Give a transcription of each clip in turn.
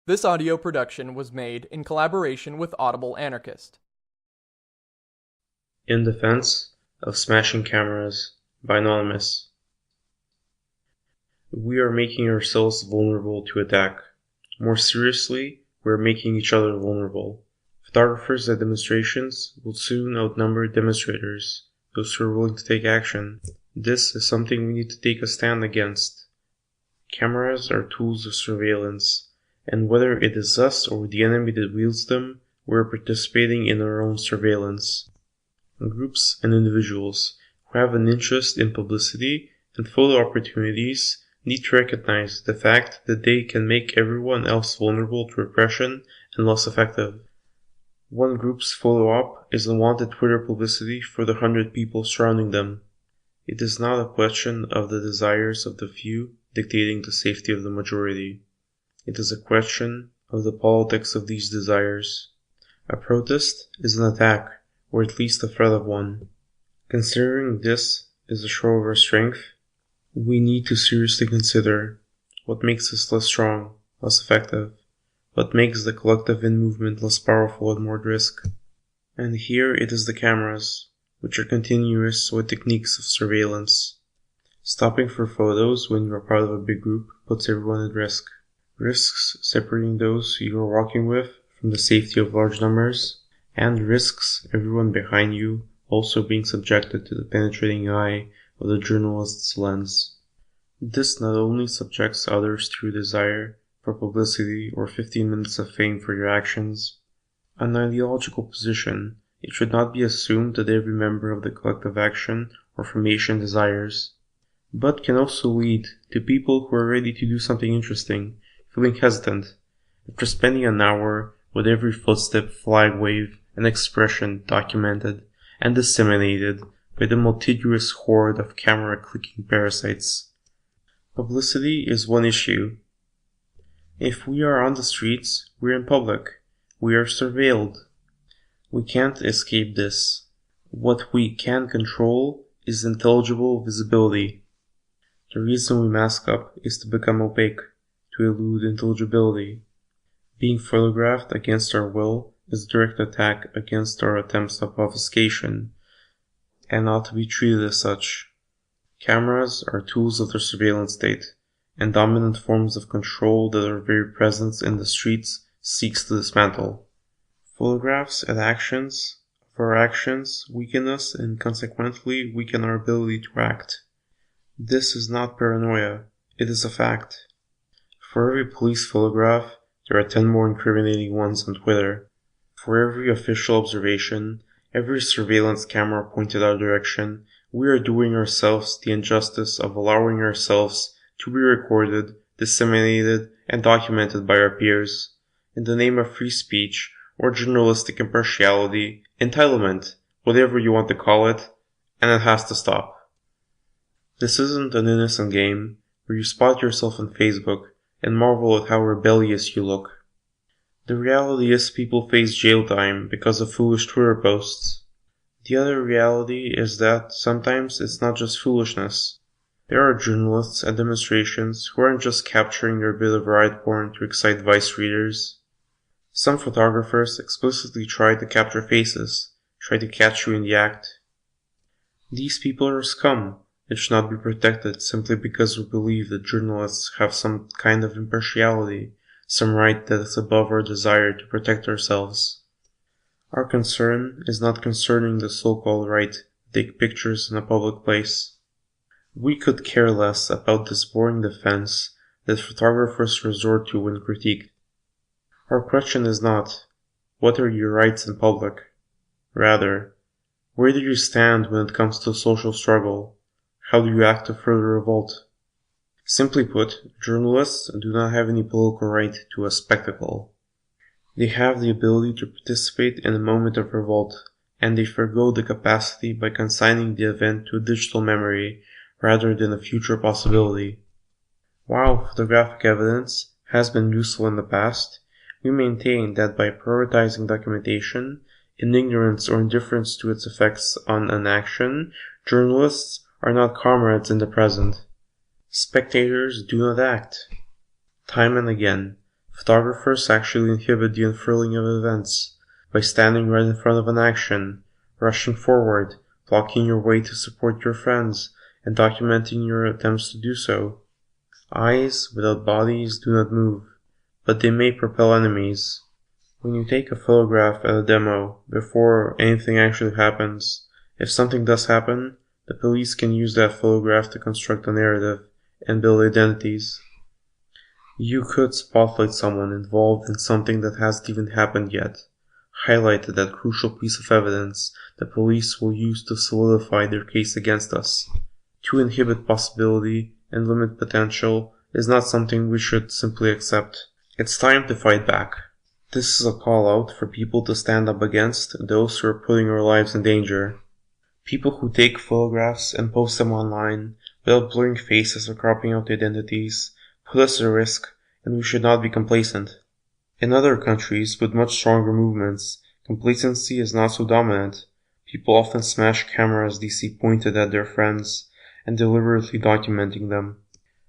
This audio production was made in collaboration with Audible Anarchist. In Defense of Smashing Cameras by Anonymous. We are making ourselves vulnerable to attack. More seriously, we are making each other vulnerable. Photographers at demonstrations will soon outnumber demonstrators, those who are willing to take action. This is something we need to take a stand against. Cameras are tools of surveillance, and whether it is us or the enemy that wields them, we are participating in our own surveillance. Groups and individuals who have an interest in publicity and photo opportunities need to recognize the fact that they can make everyone else vulnerable to repression and loss effective. One group's photo op is unwanted Twitter publicity for the 100 people surrounding them. It is not a question of the desires of the few dictating the safety of the majority. It is a question of the politics of these desires. A protest is an attack, or at least a threat of one. Considering this is a show of our strength, we need to seriously consider what makes us less strong, less effective, what makes the collective in-movement less powerful and more at risk. And here it is the cameras, which are continuous with techniques of surveillance. Stopping for photos when you are part of a big group puts everyone at risk. Risks separating those you are walking with from the safety of large numbers, and risks everyone behind you also being subjected to the penetrating eye of the journalist's lens. This not only subjects others to your desire for publicity or 15 minutes of fame for your actions. An ideological position, it should not be assumed that every member of the collective action or formation desires, but can also lead to people who are ready to do something interesting, feeling hesitant, after spending an hour with every footstep, flag wave, and expression documented and disseminated by the multitudinous horde of camera-clicking parasites. Publicity is one issue. If we are on the streets, we are in public. We are surveilled. We can't escape this. What we can control is intelligible visibility. The reason we mask up is to become opaque, to elude intelligibility. Being photographed against our will is a direct attack against our attempts of obfuscation, and ought to be treated as such. Cameras are tools of the surveillance state, and dominant forms of control that our very presence in the streets seeks to dismantle. Photographs and actions of our actions weaken us and consequently weaken our ability to act. This is not paranoia, it is a fact. For every police photograph, there are 10 more incriminating ones on Twitter. For every official observation, every surveillance camera pointed our direction, we are doing ourselves the injustice of allowing ourselves to be recorded, disseminated, and documented by our peers, in the name of free speech or journalistic impartiality, entitlement, whatever you want to call it, and it has to stop. This isn't an innocent game where you spot yourself on Facebook and marvel at how rebellious you look. The reality is people face jail time because of foolish Twitter posts. The other reality is that sometimes it's not just foolishness. There are journalists at demonstrations who aren't just capturing their bit of riot porn to excite Vice readers. Some photographers explicitly try to capture faces, try to catch you in the act. These people are scum and should not be protected simply because we believe that journalists have some kind of impartiality, some right that is above our desire to protect ourselves. Our concern is not concerning the so-called right to take pictures in a public place. We could care less about this boring defense that photographers resort to when critiqued. Our question is not, what are your rights in public? Rather, where do you stand when it comes to social struggle? How do you act to further revolt? Simply put, journalists do not have any political right to a spectacle. They have the ability to participate in a moment of revolt, and they forgo the capacity by consigning the event to a digital memory rather than a future possibility. While photographic evidence has been useful in the past, we maintain that by prioritizing documentation, in ignorance or indifference to its effects on an action, journalists are not comrades in the present. Spectators do not act. Time and again, Photographers actually inhibit the unfurling of events by standing right in front of an action, rushing forward, blocking your way to support your friends, and documenting your attempts to do so. Eyes without bodies do not move, but they may propel enemies. When you take a photograph at a demo, before anything actually happens, if something does happen, the police can use that photograph to construct a narrative and build identities. You could spotlight someone involved in something that hasn't even happened yet, highlight that crucial piece of evidence the police will use to solidify their case against us. To inhibit possibility and limit potential is not something we should simply accept. It's time to fight back. This is a call out for people to stand up against those who are putting our lives in danger. People who take photographs and post them online without blurring faces or cropping out identities put us at risk, and we should not be complacent. In other countries with much stronger movements, complacency is not so dominant. People often smash cameras they see pointed at their friends and deliberately documenting them.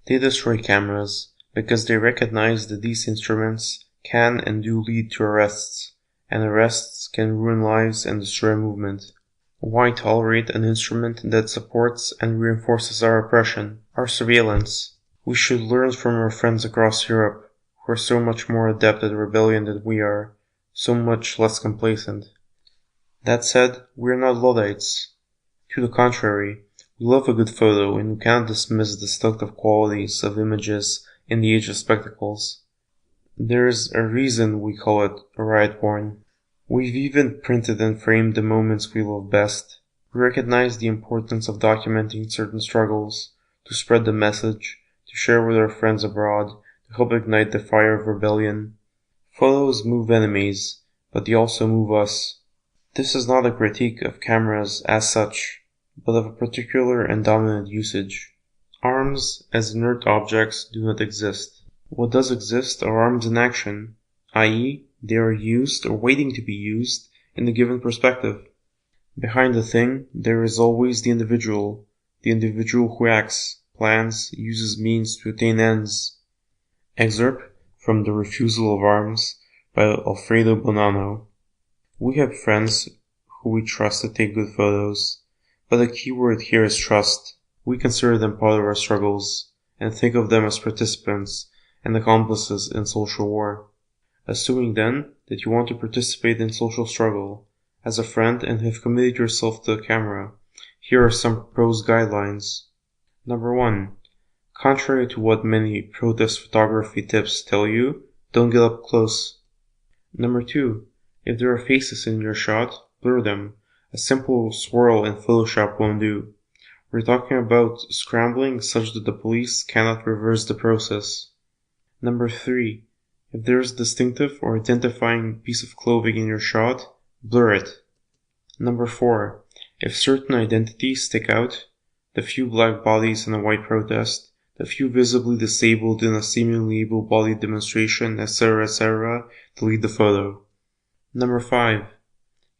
They destroy cameras because they recognize that these instruments can and do lead to arrests, and arrests can ruin lives and destroy movement. Why tolerate an instrument that supports and reinforces our oppression, our surveillance? We should learn from our friends across Europe, who are so much more adept at rebellion than we are, so much less complacent. That said, we are not Luddites. To the contrary, we love a good photo and we cannot dismiss the seductive qualities of images in the age of spectacles. There's a reason we call it a riot porn. We've even printed and framed the moments we love best. We recognize the importance of documenting certain struggles, to spread the message, to share with our friends abroad, to help ignite the fire of rebellion. Photos move enemies, but they also move us. This is not a critique of cameras as such, but of a particular and dominant usage. Arms as inert objects do not exist. What does exist are arms in action, i.e., they are used or waiting to be used in a given perspective. Behind the thing, there is always the individual who acts, plans, uses means to attain ends. Excerpt from The Refusal of Arms by Alfredo Bonanno. We have friends who we trust to take good photos, but the key word here is trust. We consider them part of our struggles, and think of them as participants and accomplices in social war. Assuming then that you want to participate in social struggle as a friend and have committed yourself to the camera, here are some proposed guidelines. Number 1. Contrary to what many protest photography tips tell you, don't get up close. Number 2. If there are faces in your shot, blur them. A simple swirl in Photoshop won't do. We're talking about scrambling such that the police cannot reverse the process. Number 3. If there is a distinctive or identifying piece of clothing in your shot, blur it. Number 4. If certain identities stick out, the few black bodies in a white protest, the few visibly disabled in a seemingly able-bodied demonstration, etc., delete the photo. Number 5.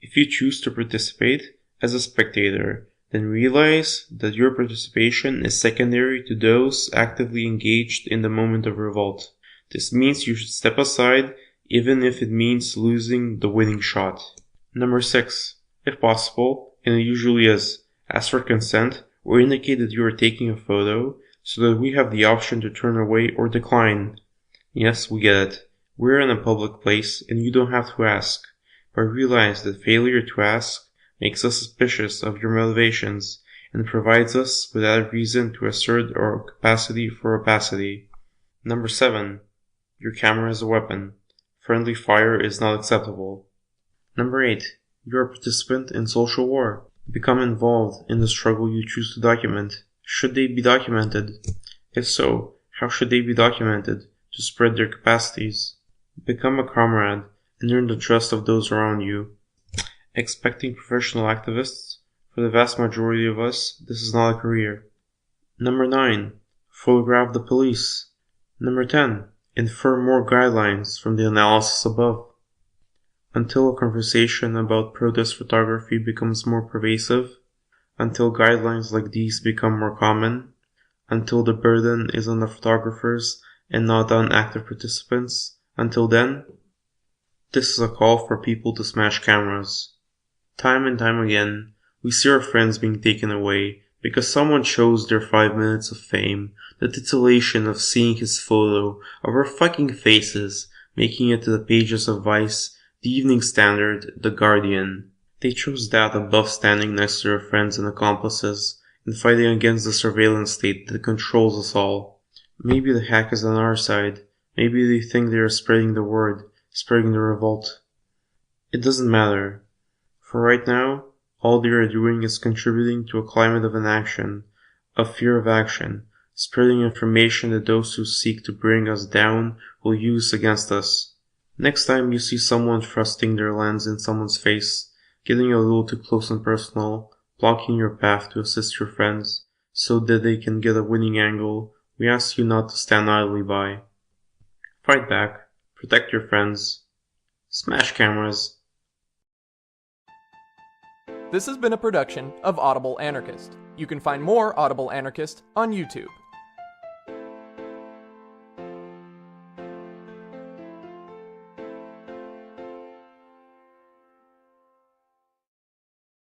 If you choose to participate as a spectator, then realize that your participation is secondary to those actively engaged in the moment of revolt. This means you should step aside even if it means losing the winning shot. Number 6. If possible, and it usually is, ask for consent or indicate that you are taking a photo so that we have the option to turn away or decline. Yes, we get it. We're in a public place and you don't have to ask, but realize that failure to ask makes us suspicious of your motivations and provides us with added reason to assert our capacity for opacity. Number 7. Your camera is a weapon. Friendly fire is not acceptable. Number 8. You are a participant in social war. Become involved in the struggle you choose to document. Should they be documented? If so, how should they be documented to spread their capacities? Become a comrade and earn the trust of those around you. Expecting professional activists, for the vast majority of us, this is not a career. Number 9. Photograph the police. Number 10. Infer more guidelines from the analysis above. Until a conversation about protest photography becomes more pervasive, until guidelines like these become more common, until the burden is on the photographers and not on active participants, Until then, this is a call for people to smash cameras. Time and time again, we see our friends being taken away because someone chose their 5 minutes of fame, the titillation of seeing his photo of our fucking faces, making it to the pages of Vice, the Evening Standard, The Guardian. They chose that above standing next to their friends and accomplices and fighting against the surveillance state that controls us all. Maybe the hack is on our side. Maybe they think they are spreading the word, spreading the revolt. It doesn't matter. For right now, all they are doing is contributing to a climate of inaction, of fear of action, spreading information that those who seek to bring us down will use against us. Next time you see someone thrusting their lens in someone's face, getting a little too close and personal, blocking your path to assist your friends, so that they can get a winning angle, we ask you not to stand idly by. Fight back, protect your friends, smash cameras. This has been a production of Audible Anarchist. You can find more Audible Anarchist on YouTube.